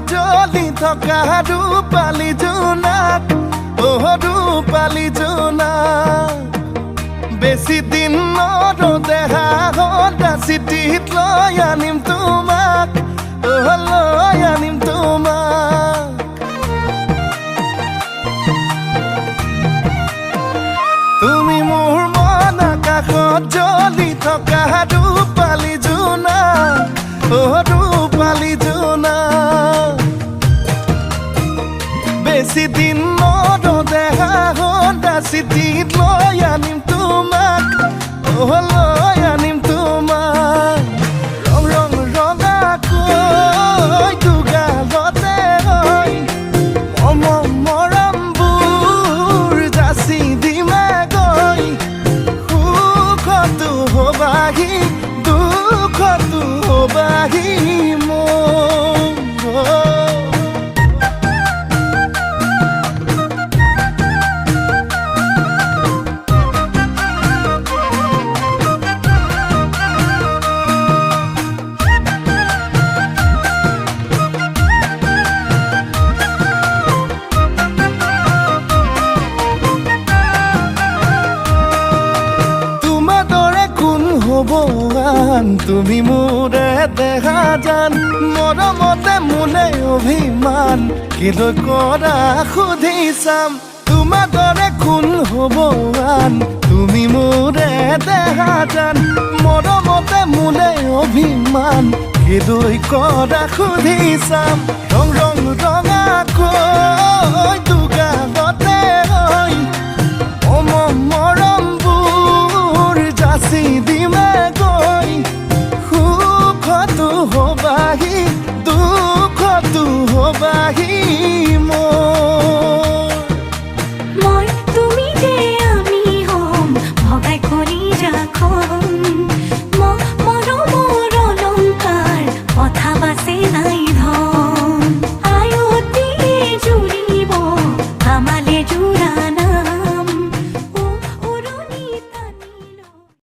জ্বলি থকা ৰূপালী জোনাক ৰূপালী জোনাক বেছি দিন নৰদেহা সদা চিঠিত লৈ আনিম তোমাক লৈ আনিম তোমাক তুমি মোৰ মন আকাশত জ্বলি থকা ৰূপালী জোনাক ৰূপালী জোনাক বেছি দিন নৰদেহা সদা চিঠিত লৈ আনিম তোমাক লৈ আনিম তোমাক ৰং ৰং ৰঙাকৈ দুগালতে হৈ মৰমবোৰ যাচি দিমে গৈ সুখতো হবাহি দুখতো হবাহি তুমি মোৰে দেখা জান মৰমতে মোলে অভিমান কিলৈ কৰা সুধি চাম তোমাৰ দৰে কোন হ'ব আন তুমি মোৰে দেখা জান মৰমতে মোলে অভিমান কিলৈ কৰা সুধি চাম ৰং ৰং ৰঙাকৈ দুগালতে হৈ মৰমবোৰ যাচি দিমে গৈ সুখতো হবাহি দুখতো হবাহি মই তুমি যে আমি হম ভগাই কৰি ৰাখম মৰমৰ অলংকাৰ কথা বাচে নাই ধন আয়তে জুৰিব আমাৰ